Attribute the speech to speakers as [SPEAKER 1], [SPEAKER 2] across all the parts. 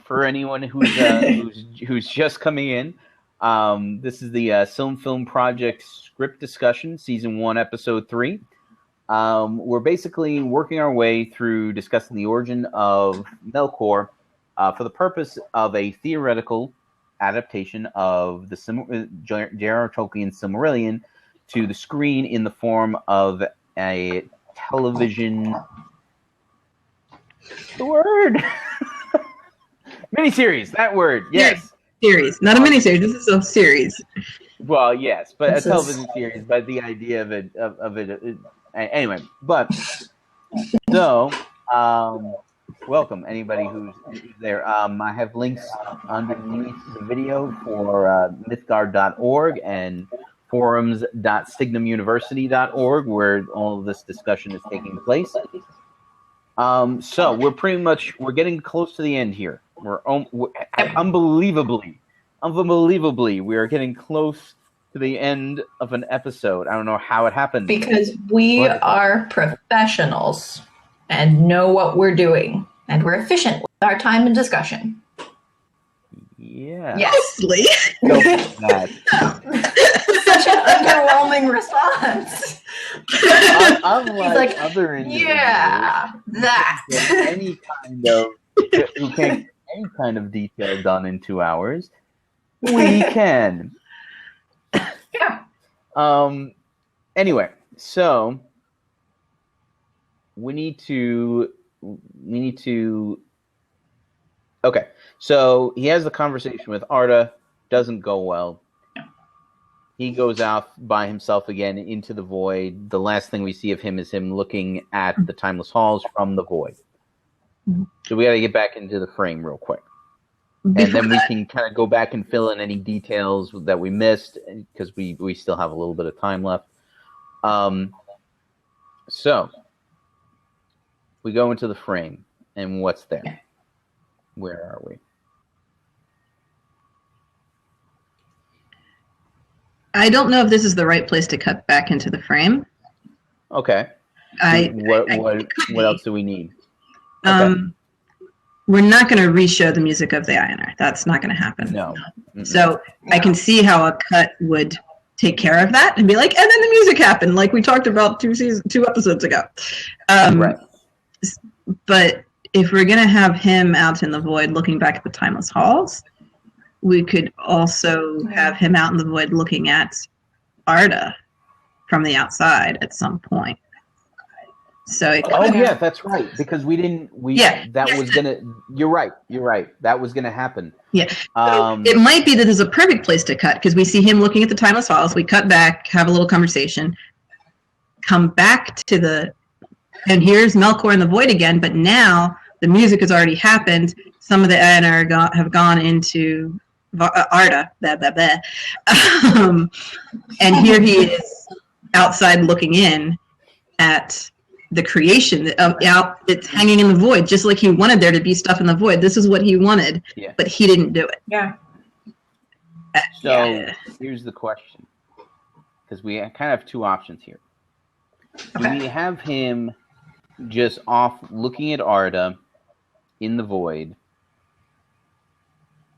[SPEAKER 1] For anyone who's just coming in, this is the SilmFilm Project script discussion, season 1, episode 3. We're basically working our way through discussing the origin of Melkor for the purpose of a theoretical adaptation of the J.R.R. Tolkien's Silmarillion to the screen in the form of a television. The word. Miniseries, that word, yes.
[SPEAKER 2] Series, not a miniseries. This is a series.
[SPEAKER 1] Well, yes, but a television series. But the idea of it, anyway. But so, welcome anybody who's there. I have links underneath the video for Mythgard.org and forums.signumuniversity.org, where all of this discussion is taking place. So we're getting close to the end here. We're unbelievably, we are getting close to the end of an episode. I don't know how it happened.
[SPEAKER 3] Because we are professionals and know what we're doing, and we're efficient with our time and discussion.
[SPEAKER 1] Yeah.
[SPEAKER 3] Yes.
[SPEAKER 1] Go for that.
[SPEAKER 3] Such an underwhelming response.
[SPEAKER 1] Unlike other individuals, any kind of detail done in 2 hours, we can.
[SPEAKER 3] Yeah.
[SPEAKER 1] Anyway, so we need to. Okay, so he has the conversation with Arda. Doesn't go well. He goes out by himself again into the void. The last thing we see of him is him looking at the Timeless Halls from the void. So we got to get back into the frame real quick. And then we can kind of go back and fill in any details that we missed, because we still have a little bit of time left. So we go into the frame, and what's there? Where are we?
[SPEAKER 2] I don't know if this is the right place to cut back into the frame.
[SPEAKER 1] Okay. What else do we need? Okay.
[SPEAKER 2] We're not going to re-show the music of the Ionar. That's not going to happen.
[SPEAKER 1] No. Mm-mm.
[SPEAKER 2] So I can see how a cut would take care of that and be like, and then the music happened, like we talked about 2 episodes ago.
[SPEAKER 1] Right.
[SPEAKER 2] But if we're going to have him out in the void looking back at the Timeless Halls, we could also have him out in the void looking at Arda from the outside at some point. So
[SPEAKER 1] yeah, that's right. Because you're right. That was gonna happen.
[SPEAKER 2] Yeah. So it might be that there's a perfect place to cut, because we see him looking at the Timeless Halls, we cut back, have a little conversation, come back to and here's Melkor in the void again, but now the music has already happened. Some of the Ionar have gone into Arda, and here he is outside looking in at the creation it's hanging in the void, just like he wanted there to be stuff in the void. This is what he wanted, but he didn't do it.
[SPEAKER 3] Yeah.
[SPEAKER 1] So here's the question, because we kind of have 2 options here. Do we have him just off looking at Arda in the void,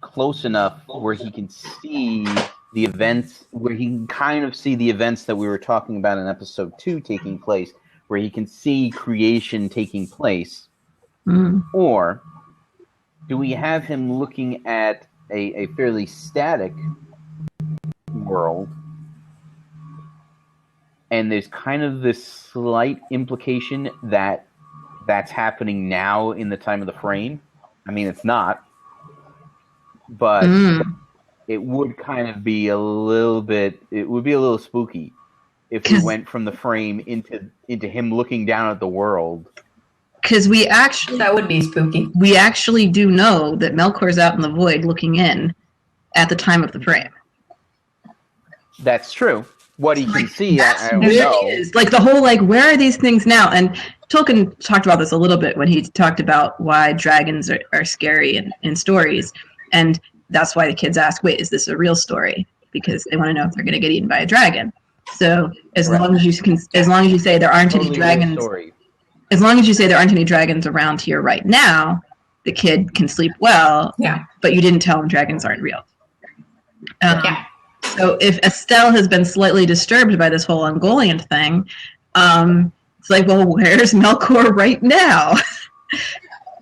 [SPEAKER 1] close enough where he can see the events, where he can kind of see the events that we were talking about in episode 2 taking place, where he can see creation taking place? Or do we have him looking at a fairly static world, and there's kind of this slight implication that that's happening now in the time of the frame? I mean, it's not, but it would kind of be a little bit, it would be a little spooky if we went from the frame into him looking down at the world.
[SPEAKER 2] Because
[SPEAKER 3] that would be spooky.
[SPEAKER 2] We actually do know that Melkor's out in the void looking in at the time of the frame.
[SPEAKER 1] That's true. What he can see, I don't know.
[SPEAKER 2] Like the whole, where are these things now? And Tolkien talked about this a little bit when he talked about why dragons are scary in stories. And that's why the kids ask, wait, is this a real story? Because they want to know if they're going to get eaten by a dragon. So as long as you say there aren't any dragons, as long as you say there aren't any dragons around here right now, the kid can sleep well,
[SPEAKER 3] Yeah.
[SPEAKER 2] but you didn't tell him dragons aren't real.
[SPEAKER 3] Yeah.
[SPEAKER 2] So if Estelle has been slightly disturbed by this whole Ungoliant thing, it's like, well, where's Melkor right now?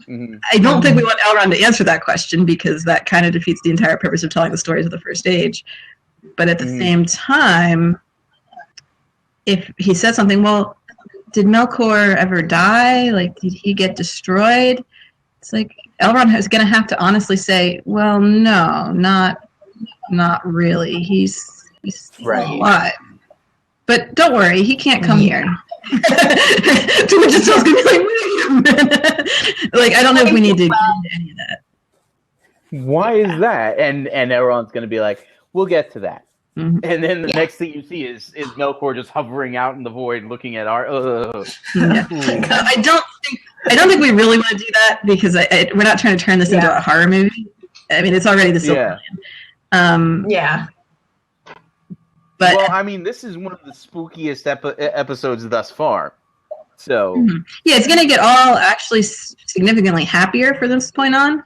[SPEAKER 2] I don't think we want Elrond to answer that question because that kind of defeats the entire purpose of telling the stories of the First Age. But at the same time, if he said something, well, did Melkor ever die? Like, did he get destroyed? It's like Elrond is going to have to honestly say, well, no, not really. He's
[SPEAKER 1] Right.
[SPEAKER 2] alive. But don't worry, he can't come here. To which Estelle's going to be like, wait a minute. Like, I don't know if we need to get into any of that.
[SPEAKER 1] Why is that? And Elrond's going to be like, we'll get to that.
[SPEAKER 2] Mm-hmm.
[SPEAKER 1] And then the next thing you see is Melkor just hovering out in the void, looking at our.
[SPEAKER 2] Yeah. I don't think we really want to do that because we're not trying to turn this into a horror movie. I mean, it's already the Silmarillion.
[SPEAKER 3] Yeah.
[SPEAKER 2] But
[SPEAKER 1] well, I mean, this is one of the spookiest episodes thus far. So
[SPEAKER 2] yeah, it's going to get all actually significantly happier from this point on.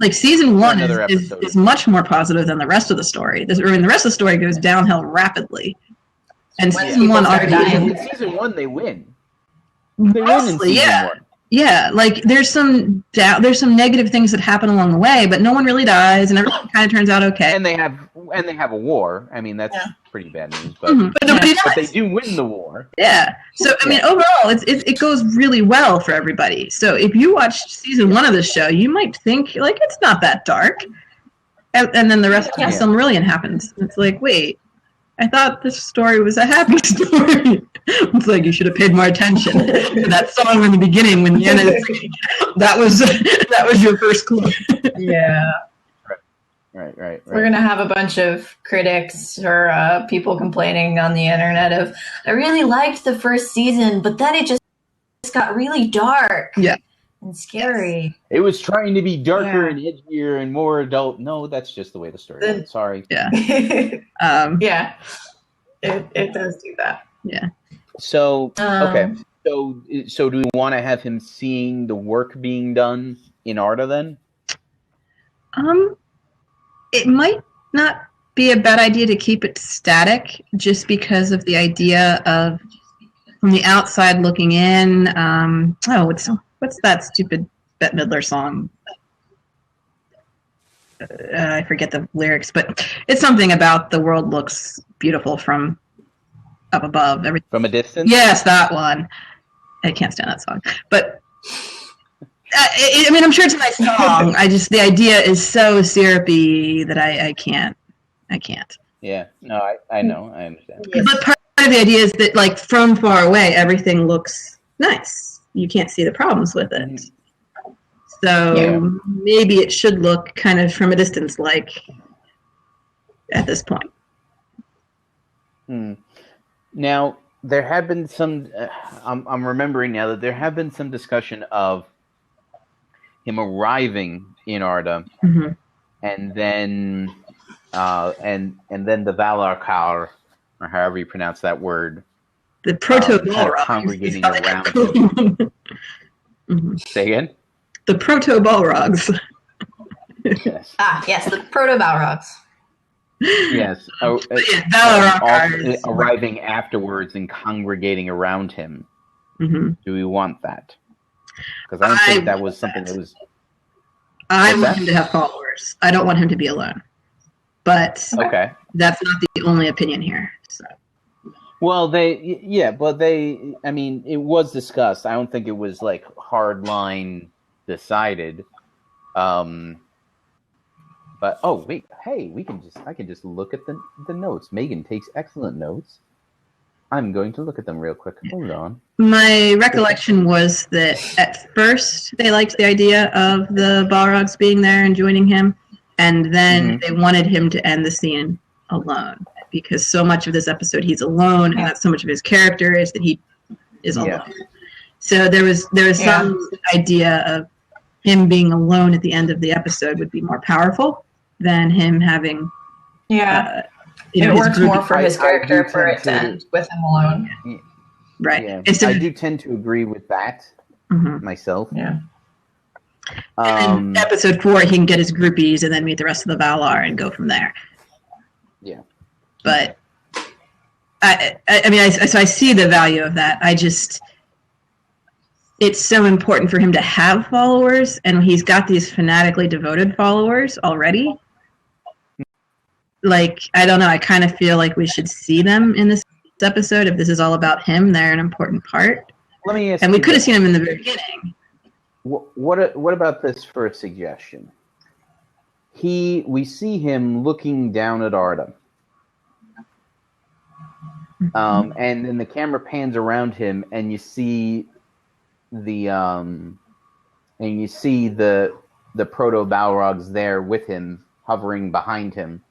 [SPEAKER 2] Like season 1 is much more positive than the rest of the story. The rest of the story goes downhill rapidly. And season 1 already.
[SPEAKER 1] In season 1, they win. They win in season 1.
[SPEAKER 2] Yeah, like there's some negative things that happen along the way, but no one really dies, and everything kind of turns out okay.
[SPEAKER 1] And they have a war. I mean, that's pretty bad news, but
[SPEAKER 2] nobody dies.
[SPEAKER 1] But they do win the war.
[SPEAKER 2] Yeah. So I mean, overall, it goes really well for everybody. So if you watched season 1 of this show, you might think like it's not that dark, and then the rest of the Silmarillion happens. It's like, wait, I thought this story was a happy story. It's like you should have paid more attention to that song in the beginning when Yenna is singing. That was your first clue.
[SPEAKER 3] Yeah.
[SPEAKER 1] Right.
[SPEAKER 3] We're going to have a bunch of critics or people complaining on the internet of, I really liked the first season, but then it just got really dark and scary.
[SPEAKER 1] It was trying to be darker and edgier and more adult. No, that's just the way the story went. Sorry.
[SPEAKER 2] Yeah.
[SPEAKER 3] It does do that.
[SPEAKER 2] Yeah.
[SPEAKER 1] So, okay. So do we want to have him seeing the work being done in Arda then?
[SPEAKER 2] It might not be a bad idea to keep it static just because of the idea of from the outside looking in. What's that stupid Bette Midler song? I forget the lyrics, but it's something about the world looks beautiful from up above.
[SPEAKER 1] From a distance?
[SPEAKER 2] Yes, that one. I can't stand that song. But I mean, I'm sure it's a nice song. The idea is so syrupy that I can't.
[SPEAKER 1] Yeah, no, I know, I understand.
[SPEAKER 2] But part of the idea is that, like, from far away, everything looks nice. You can't see the problems with it. So maybe it should look kind of from a distance, like at this point.
[SPEAKER 1] Now, there have been some. I'm remembering now that there have been some discussion of him arriving in Arda, and then the Valarkar, or however you pronounce that word,
[SPEAKER 2] the proto-Balrogs
[SPEAKER 1] congregating around him. Say again.
[SPEAKER 2] The proto-Balrogs.
[SPEAKER 1] Yes.
[SPEAKER 3] Yes, the proto-Balrogs.
[SPEAKER 1] Yes.
[SPEAKER 2] Valarkar
[SPEAKER 1] arriving afterwards and congregating around him. Do we want that? Because I don't think that was something that was.
[SPEAKER 2] I want him to have followers. I don't want him to be alone. But that's not the only opinion here. So.
[SPEAKER 1] Well, I mean, it was discussed. I don't think it was like hard line decided. But wait, hey, I can just look at the notes. Megan takes excellent notes. I'm going to look at them real quick. Hold on.
[SPEAKER 2] My recollection was that at first they liked the idea of the Balrogs being there and joining him, and then they wanted him to end the scene alone because so much of this episode he's alone, and that's so much of his character is that he is alone. So there was some idea of him being alone at the end of the episode would be more powerful than him having.
[SPEAKER 3] It works more for his character for it to end with him alone.
[SPEAKER 2] Right.
[SPEAKER 1] Yeah. I do tend to agree with that myself.
[SPEAKER 3] Yeah.
[SPEAKER 2] And then episode 4, he can get his groupies and then meet the rest of the Valar and go from there.
[SPEAKER 1] Yeah.
[SPEAKER 2] But so I see the value of that. It's so important for him to have followers, and he's got these fanatically devoted followers already. Like, I don't know, I kind of feel like we should see them in this episode. If this is all about him, they're an important part.
[SPEAKER 1] Let me ask
[SPEAKER 2] and we could have seen him in the very beginning.
[SPEAKER 1] What about this for a suggestion? We see him looking down at Arda. And then the camera pans around him, and you see the proto Balrogs there with him, hovering behind him,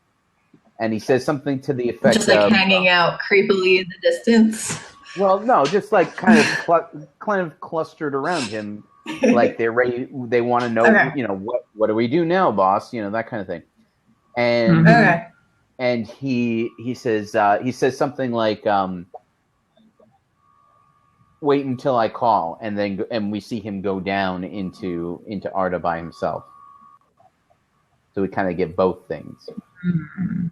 [SPEAKER 1] and he says something to the effect
[SPEAKER 3] just like hanging out creepily in the distance.
[SPEAKER 1] Well, no, just like kind of clustered around him, like they're ready. They want to know,
[SPEAKER 3] okay.
[SPEAKER 1] What do we do now, boss? That kind of thing. And and he says something like, wait until I call, and we see him go down into Arda by himself. So we kind of get both things.
[SPEAKER 2] Mm-hmm.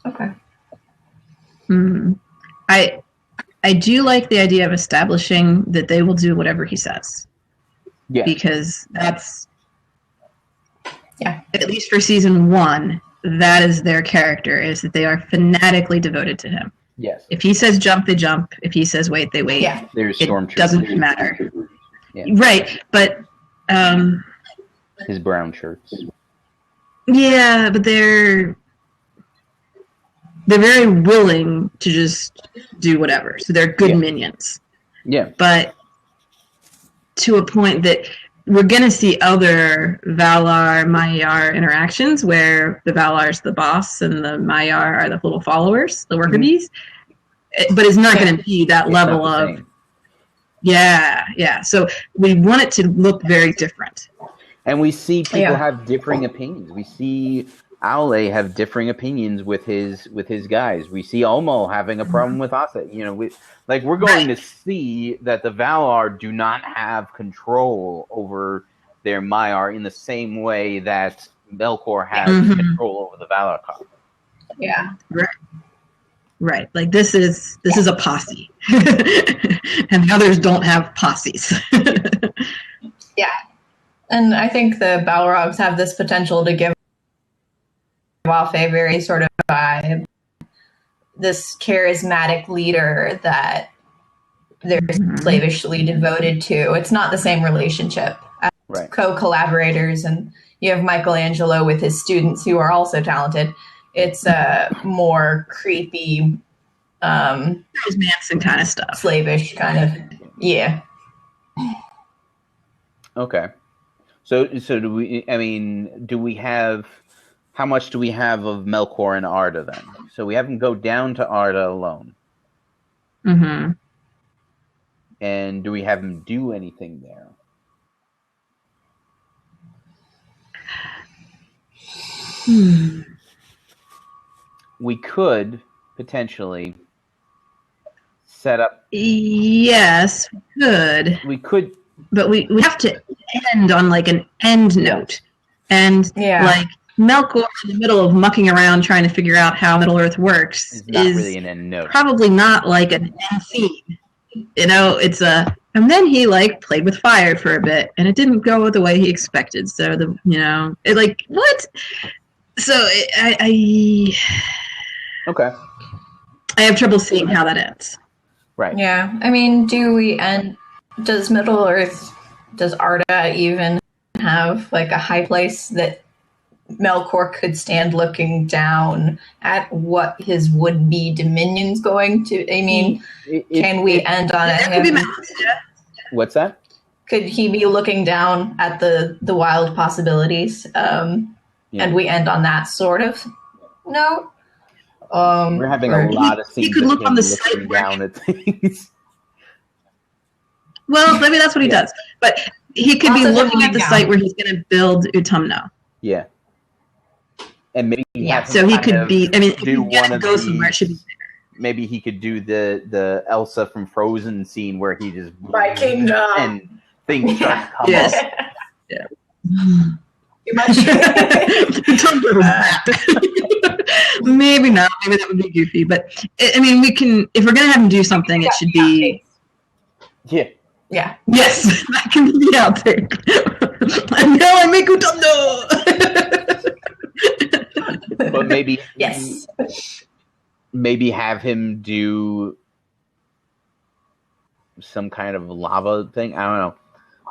[SPEAKER 3] Okay.
[SPEAKER 2] Mm-hmm. I do like the idea of establishing that they will do whatever he says.
[SPEAKER 1] Yeah.
[SPEAKER 2] Because that's, at least for season 1, that is their character, is that they are fanatically devoted to him.
[SPEAKER 1] Yes.
[SPEAKER 2] If he says jump, they jump. If he says wait, they wait.
[SPEAKER 3] Yeah.
[SPEAKER 1] There's
[SPEAKER 2] it
[SPEAKER 1] stormtroopers.
[SPEAKER 2] Doesn't matter.
[SPEAKER 1] Yeah.
[SPEAKER 2] Right, but
[SPEAKER 1] his brown shirts.
[SPEAKER 2] Yeah, but they're very willing to just do whatever. So they're good minions.
[SPEAKER 1] Yeah.
[SPEAKER 2] But to a point that we're going to see other Valar-Maiar interactions where the Valar's the boss and the Maiar are the little followers, the worker bees. But it's not going to be that level of... Same. Yeah. So we want it to look very different.
[SPEAKER 1] And we see people have differing opinions. We see Aule have differing opinions with his guys. We see Olmo having a problem with Asa. We're going to see that the Valar do not have control over their Maiar in the same way that Melkor has control over the Valar.
[SPEAKER 3] Yeah.
[SPEAKER 2] Right. Like this is a posse. And the others don't have posses.
[SPEAKER 3] Yeah. And I think the Balrogs have this potential to give off a very sort of vibe, this charismatic leader that they're slavishly devoted to. It's not the same relationship as co-collaborators, and you have Michelangelo with his students who are also talented. It's a more creepy,
[SPEAKER 2] Manson kind of stuff,
[SPEAKER 3] slavish kind of,
[SPEAKER 1] Okay. So do we have, how much do we have of Melkor and Arda then? So we have him go down to Arda alone.
[SPEAKER 2] Mm-hmm.
[SPEAKER 1] And do we have him do anything there? We could potentially set up...
[SPEAKER 2] Yes, we could.
[SPEAKER 1] We could...
[SPEAKER 2] But we have to end on like an end note. And like Melkor in the middle of mucking around trying to figure out how Middle Earth works is
[SPEAKER 1] really an end note.
[SPEAKER 2] Probably not like an end scene. It's a... And then he like played with fire for a bit and it didn't go the way he expected. So it like, what? So
[SPEAKER 1] Okay.
[SPEAKER 2] I have trouble seeing how that ends.
[SPEAKER 1] Right.
[SPEAKER 3] Yeah. I mean, does Middle Earth, does Arda even have like a high place that Melkor could stand looking down at what his would-be dominion's going to? I mean, can we end on it?
[SPEAKER 1] What's that?
[SPEAKER 3] Could he be looking down at the wild possibilities? And we end on that sort of note?
[SPEAKER 1] We're having a lot of scenes
[SPEAKER 2] he could
[SPEAKER 1] of
[SPEAKER 2] look
[SPEAKER 1] him
[SPEAKER 2] on the
[SPEAKER 1] looking down at things.
[SPEAKER 2] Well, maybe that's what he does. But he could be looking at the site where he's going to build Utumno.
[SPEAKER 1] Yeah. And maybe
[SPEAKER 2] so he could be... I mean, if he's going to go somewhere, it should be there.
[SPEAKER 1] Maybe he could do the Elsa from Frozen scene where he just...
[SPEAKER 3] My kingdom!
[SPEAKER 1] And things start to come up.
[SPEAKER 3] Too much.
[SPEAKER 2] Maybe not. Maybe that would be goofy. But I mean, we can. If we're gonna have him do something, it should be.
[SPEAKER 1] Yeah.
[SPEAKER 3] Yeah.
[SPEAKER 2] Yes, that can be the outtake. And now I make Utondo.
[SPEAKER 1] But maybe.
[SPEAKER 3] Yes.
[SPEAKER 1] Maybe have him do some kind of lava thing. I don't know.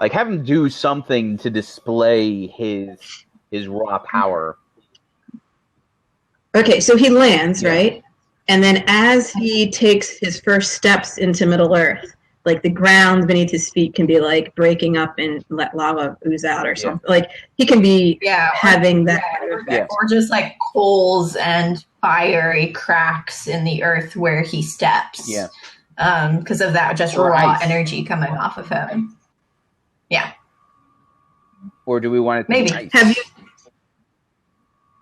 [SPEAKER 1] Like, have him do something to display his raw power.
[SPEAKER 2] Okay, so he lands, right? And then as he takes his first steps into Middle Earth, like the ground beneath his feet can be like breaking up and let lava ooze out or something. Like he can be having that kind of effect.
[SPEAKER 3] Or just like holes and fiery cracks in the earth where he steps.
[SPEAKER 1] Yeah.
[SPEAKER 3] Because of that just raw energy coming off of him. Yeah.
[SPEAKER 1] Or do we want it to
[SPEAKER 3] maybe
[SPEAKER 1] be ice?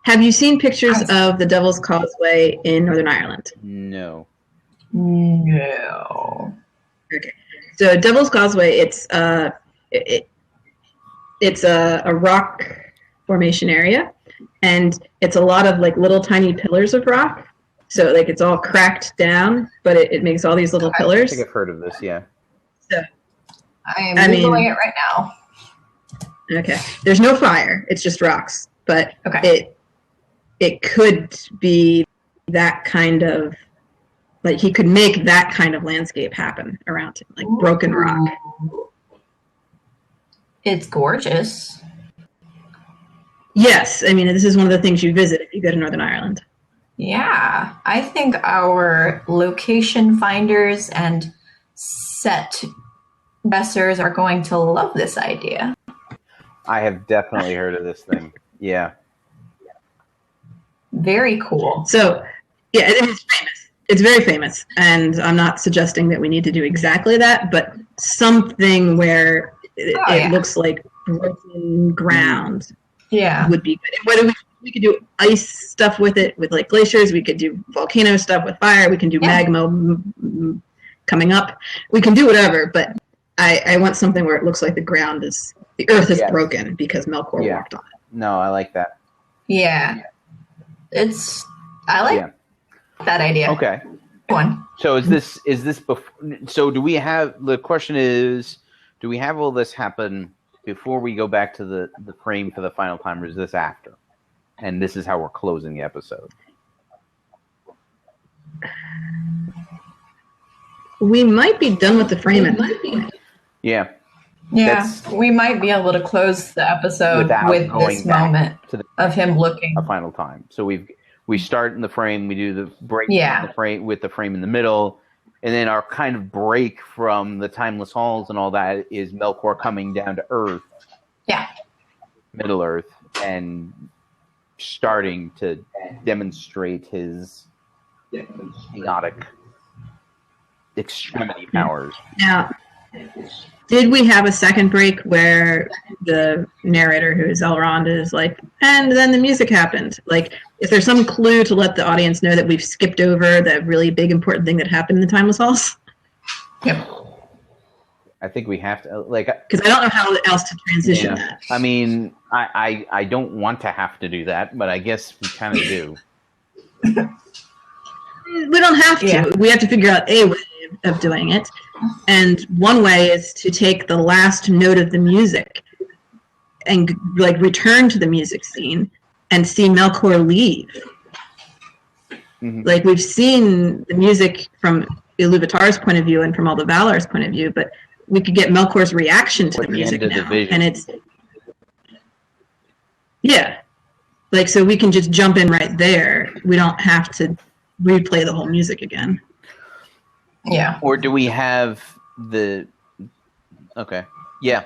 [SPEAKER 2] Have you seen pictures of the Devil's Causeway in Northern Ireland?
[SPEAKER 1] No.
[SPEAKER 3] No.
[SPEAKER 2] Okay. So Devil's Causeway, it's a rock formation area, and it's a lot of like little tiny pillars of rock. So like it's all cracked down, but it makes all these little pillars.
[SPEAKER 1] I think I've heard of this, yeah.
[SPEAKER 3] So I'm Googling it right now.
[SPEAKER 2] Okay. There's no fire. It's just rocks. But it could be that kind of, like he could make that kind of landscape happen around him, like broken rock.
[SPEAKER 3] It's gorgeous.
[SPEAKER 2] Yes. I mean, this is one of the things you visit if you go to Northern Ireland.
[SPEAKER 3] Yeah. I think our location finders and set dressers are going to love this idea.
[SPEAKER 1] I have definitely heard of this thing. Yeah.
[SPEAKER 3] Very cool.
[SPEAKER 2] So, yeah, it's famous. It's very famous. And I'm not suggesting that we need to do exactly that, but something where it looks like broken ground would be good. Whether we could do ice stuff with it, with like glaciers, we could do volcano stuff with fire, we can do magma coming up. We can do whatever, but I want something where it looks like the earth is broken because Melkor walked on it.
[SPEAKER 1] No, I like that.
[SPEAKER 3] Yeah. I like that idea.
[SPEAKER 1] Okay.
[SPEAKER 3] One.
[SPEAKER 1] So is this before? So do we have, the question is, do we have all this happen before we go back to the frame for the final time, or is this after? And this is how we're closing the episode.
[SPEAKER 2] We might be done with the frame at this point.
[SPEAKER 1] Yeah.
[SPEAKER 3] Yeah, we might be able to close the episode with this moment of him looking
[SPEAKER 1] a final time. So we start in the frame, we do the break in the frame with the frame in the middle, and then our kind of break from the timeless halls and all that is Melkor coming down to Earth.
[SPEAKER 3] Yeah.
[SPEAKER 1] Middle Earth, and starting to demonstrate his chaotic extremity powers.
[SPEAKER 2] Now, did we have a second break where the narrator, who is Elrond, is like, and then the music happened? Like, is there some clue to let the audience know that we've skipped over the really big important thing that happened in the Timeless Halls?
[SPEAKER 3] Yep.
[SPEAKER 1] I think we have to, like,
[SPEAKER 2] because I don't know how else to transition that.
[SPEAKER 1] I mean, I don't want to have to do that, but I guess we kind of do.
[SPEAKER 2] We don't have to. Yeah. We have to figure out a way of doing it. And one way is to take the last note of the music and like return to the music scene and see Melkor leave. Mm-hmm. Like we've seen the music from Iluvatar's point of view and from all the Valar's point of view, but we could get Melkor's reaction to the music now. And it's like, so we can just jump in right there. We don't have to replay the whole music again.
[SPEAKER 3] Yeah.
[SPEAKER 1] Or do we have the... Okay. Yeah.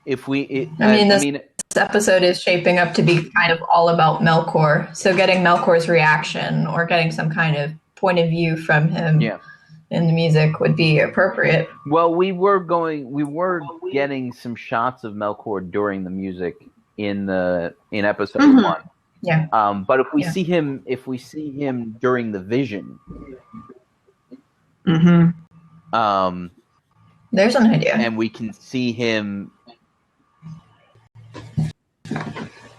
[SPEAKER 1] If we...
[SPEAKER 3] This episode is shaping up to be kind of all about Melkor. So getting Melkor's reaction or getting some kind of point of view from him in the music would be appropriate.
[SPEAKER 1] Well, we were getting some shots of Melkor during the music in episode 1.
[SPEAKER 2] Yeah.
[SPEAKER 1] But if we see him during the vision,
[SPEAKER 3] There's an idea.
[SPEAKER 1] And we can see him.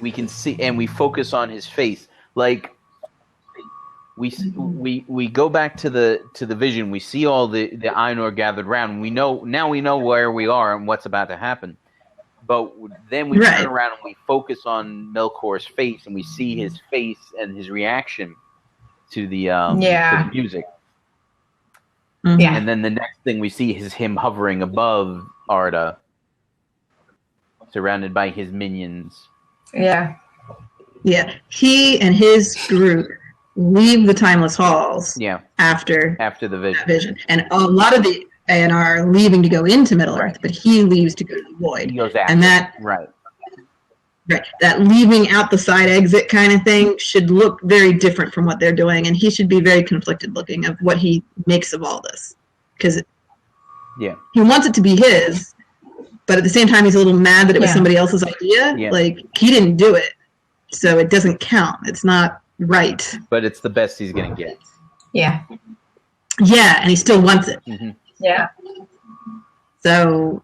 [SPEAKER 1] We can see, and we focus on his face. Like we go back to the vision. We see all the Ainur gathered round. We know where we are and what's about to happen. But then we turn around and we focus on Melkor's face, and we see his face and his reaction to the music.
[SPEAKER 2] Mm-hmm.
[SPEAKER 3] Yeah.
[SPEAKER 1] And then the next thing we see is him hovering above Arda, surrounded by his minions.
[SPEAKER 3] Yeah.
[SPEAKER 2] Yeah. He and his group leave the Timeless Halls after
[SPEAKER 1] the
[SPEAKER 2] vision. And a lot of the and are leaving to go into Middle-earth, but he leaves to go to the Void.
[SPEAKER 1] He goes after.
[SPEAKER 2] And that
[SPEAKER 1] right.
[SPEAKER 2] That leaving out the side exit kind of thing should look very different from what they're doing, and he should be very conflicted looking of what he makes of all this. Because he wants it to be his, but at the same time he's a little mad that it was somebody else's idea.
[SPEAKER 1] Yeah.
[SPEAKER 2] Like, he didn't do it, so it doesn't count. It's not right.
[SPEAKER 1] But it's the best he's going to get.
[SPEAKER 3] Yeah.
[SPEAKER 2] Yeah, and he still wants it.
[SPEAKER 1] Mm-hmm.
[SPEAKER 3] Yeah.
[SPEAKER 2] So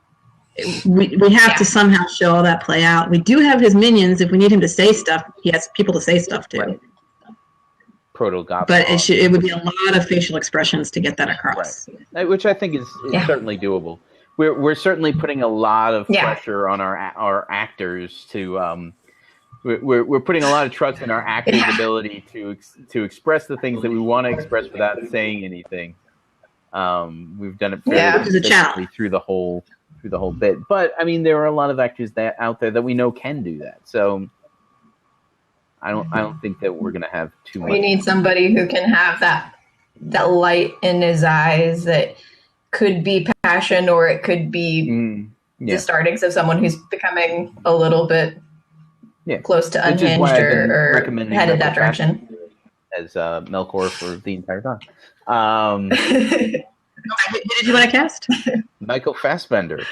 [SPEAKER 2] we have to somehow show all that play out. We do have his minions. If we need him to say stuff, he has people to say stuff to.
[SPEAKER 1] Right. Proto-goth.
[SPEAKER 2] But it would be a lot of facial expressions to get that across.
[SPEAKER 1] Right. Which I think is certainly doable. We're certainly putting a lot of pressure on our actors to. We're putting a lot of trust in our actors' ability to express the things that we want to express without saying anything. We've done it fairly consistently through the whole bit. But I mean, there are a lot of actors out there that we know can do that. So I don't think that we're gonna have too much.
[SPEAKER 3] We need somebody who can have that light in his eyes that could be passion, or it could be the startings of someone who's becoming a little bit close to unhinged or headed that direction.
[SPEAKER 1] As Melkor for the entire time.
[SPEAKER 2] Who did you want to cast?
[SPEAKER 1] Michael Fassbender.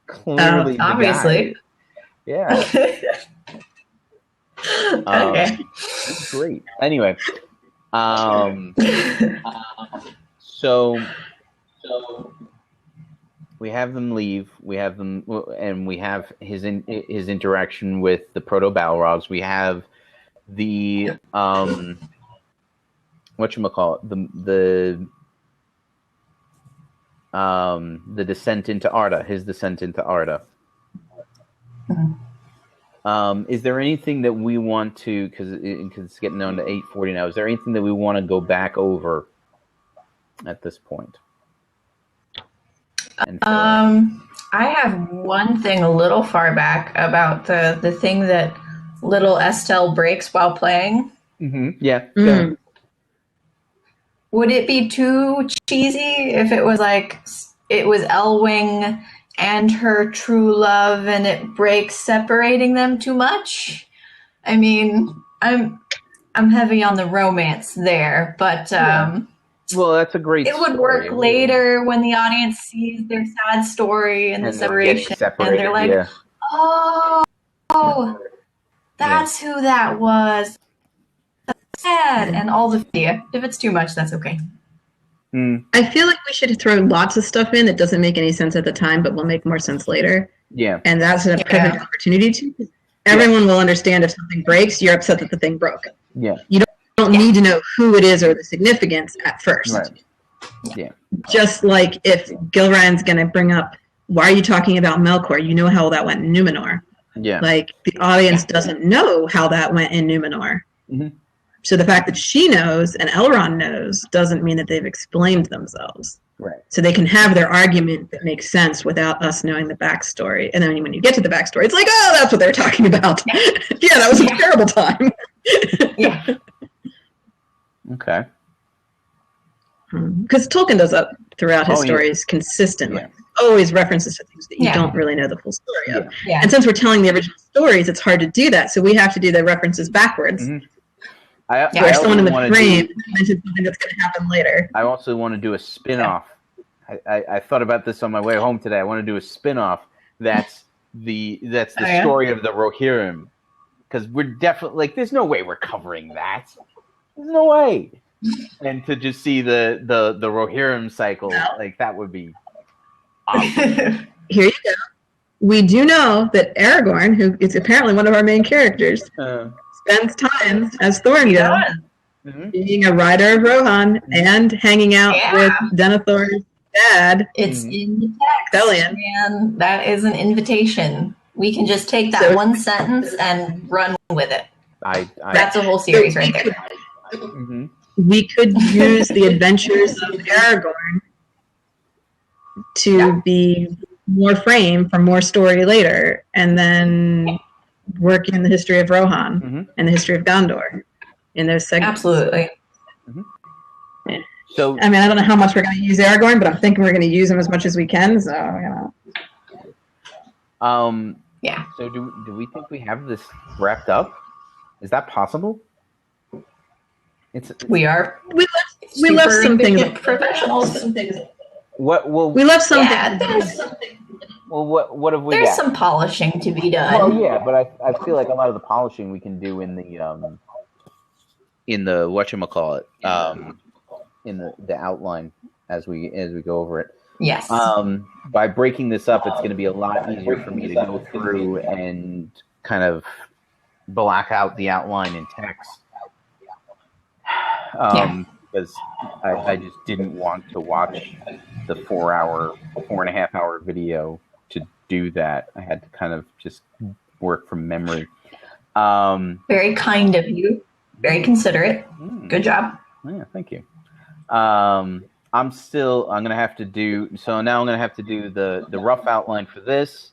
[SPEAKER 1] Clearly,
[SPEAKER 3] obviously.
[SPEAKER 1] Yeah.
[SPEAKER 3] Okay.
[SPEAKER 1] That's great. Anyway, so we have them leave. We have them, and we have his interaction with the Proto Balrogs. We have the the descent into Arda. His descent into Arda. Is there anything that we want to, because it's getting on to 8:40 now, is there anything that we want to go back over at this point?
[SPEAKER 3] I have one thing a little far back about the thing that little Estelle breaks while playing.
[SPEAKER 1] Mm-hmm. Yeah. Mm-hmm.
[SPEAKER 3] Would it be too cheesy if it was like it was Elwing and her true love and it breaks separating them too much? I mean, I'm heavy on the romance there, but
[SPEAKER 1] well, that's a great
[SPEAKER 3] it would work later when the audience sees their sad story and the separation, and they're like, oh, that's who that was. That's sad. And all the if it's too much, that's okay.
[SPEAKER 2] I feel like we should throw lots of stuff in that doesn't make any sense at the time, but will make more sense later.
[SPEAKER 1] Yeah.
[SPEAKER 2] And that's a perfect opportunity to. Everyone will understand if something breaks, you're upset that the thing broke.
[SPEAKER 1] Yeah.
[SPEAKER 2] You don't need to know who it is or the significance at first.
[SPEAKER 1] Right. Yeah.
[SPEAKER 2] Just like if Gilran's going to bring up, why are you talking about Melkor? You know how that went in Numenor.
[SPEAKER 1] Yeah.
[SPEAKER 2] Like, the audience doesn't know how that went in Numenor.
[SPEAKER 1] Mm-hmm.
[SPEAKER 2] So the fact that she knows and Elrond knows doesn't mean that they've explained themselves.
[SPEAKER 1] Right.
[SPEAKER 2] So they can have their argument that makes sense without us knowing the backstory. And then when you get to the backstory, it's like, oh, that's what they're talking about. Yeah, that was a terrible time.
[SPEAKER 3] Yeah.
[SPEAKER 1] Okay.
[SPEAKER 2] Because Tolkien does that throughout his stories consistently. Yeah. Always references to things that you don't really know the full story of.
[SPEAKER 3] Yeah.
[SPEAKER 2] And since we're telling the original stories, it's hard to do that. So we have to do the references backwards.
[SPEAKER 1] Mm-hmm.
[SPEAKER 2] Where someone in the frame mentions something that's going to happen later.
[SPEAKER 1] I also want to do a spin-off. I thought about this on my way home today. I want to do a spin-off that's the story of the Rohirrim. Because we're definitely, like, there's no way we're covering that. There's no way. And to just see the Rohirrim cycle, like, that would be Obviously.
[SPEAKER 2] Here you go. We do know that Aragorn, who is apparently one of our main characters, spends time as Thornhill, being a rider of Rohan and hanging out with Denethor's dad.
[SPEAKER 3] It's in the text,
[SPEAKER 2] Bellion.
[SPEAKER 3] man. That is an invitation. We can just take that one sentence and run with it. That's a whole series right there.
[SPEAKER 2] We could use the adventures of Aragorn to be more frame for more story later, and then work in the history of Rohan and the history of Gondor in those segments.
[SPEAKER 3] Absolutely.
[SPEAKER 2] Yeah. So, I mean, I don't know how much we're going to use Aragorn, but I'm thinking we're going to use him as much as we can. So,
[SPEAKER 3] yeah.
[SPEAKER 1] So, do we think we have this wrapped up? Is that possible?
[SPEAKER 3] We are.
[SPEAKER 2] We left some things.
[SPEAKER 3] Professionals.
[SPEAKER 1] What? Well,
[SPEAKER 2] we left some.
[SPEAKER 1] Well, what have we got?
[SPEAKER 3] There's some polishing to be done.
[SPEAKER 1] Well, yeah, but I feel like a lot of the polishing we can do in the whatchamacallit, in the outline as we go over it.
[SPEAKER 3] Yes.
[SPEAKER 1] By breaking this up, it's going to be a lot easier for me to go through and kind of black out the outline in text. Because I just didn't want to watch the 4.5 hour video to do that. I had to kind of just work from memory.
[SPEAKER 3] Very kind of you. Very considerate. Good job.
[SPEAKER 1] Yeah, thank you. I'm gonna have to do the rough outline for this,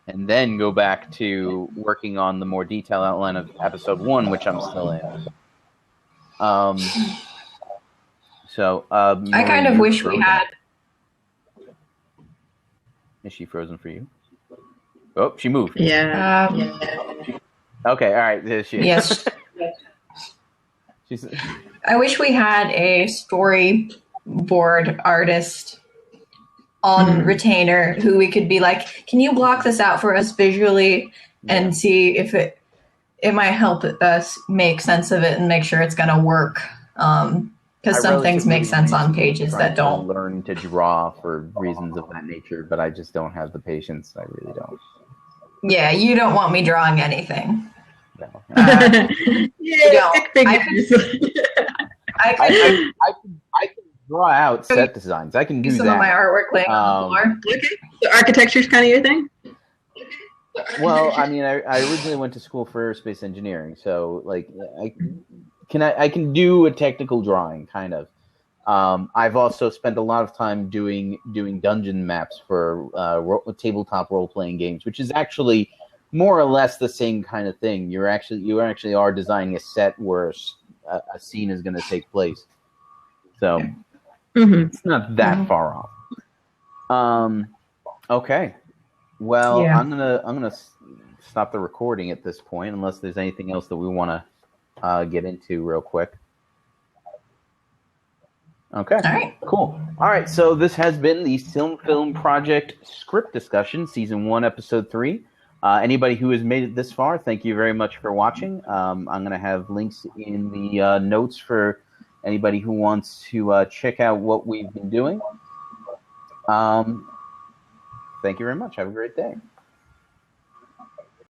[SPEAKER 1] and then go back to working on the more detailed outline of episode 1, which I'm still in. I
[SPEAKER 3] kind of wish we had.
[SPEAKER 1] Is she frozen for you? Oh, she moved.
[SPEAKER 2] Yeah.
[SPEAKER 1] Okay, all right. There she is.
[SPEAKER 3] Yes. I wish we had a storyboard artist on retainer who we could be like, can you block this out for us visually and see if it might help us make sense of it and make sure it's going to work. Because some things make sense on pages that don't.
[SPEAKER 1] Learn to draw for reasons of that nature, but I just don't have the patience. I really don't.
[SPEAKER 3] Yeah, you don't want me drawing anything.
[SPEAKER 1] No.
[SPEAKER 3] I
[SPEAKER 1] can draw out set designs. I can do
[SPEAKER 3] some
[SPEAKER 1] that.
[SPEAKER 3] of my artwork laying on the floor.
[SPEAKER 2] Okay. So architecture's kind of your thing?
[SPEAKER 1] Well, I mean, I originally went to school for aerospace engineering, so like I can do a technical drawing, kind of. I've also spent a lot of time doing dungeon maps for tabletop role playing games, which is actually more or less the same kind of thing. You actually are designing a set where a scene is going to take place, so it's not that far off. Okay. Well, yeah. I'm gonna stop the recording at this point, unless there's anything else that we want to get into real quick. Okay.
[SPEAKER 3] All right.
[SPEAKER 1] Cool. All right. So this has been the SilmFilm Project script discussion, season 1, episode 3. Anybody who has made it this far, thank you very much for watching. I'm gonna have links in the notes for anybody who wants to check out what we've been doing. Thank you very much. Have a great day.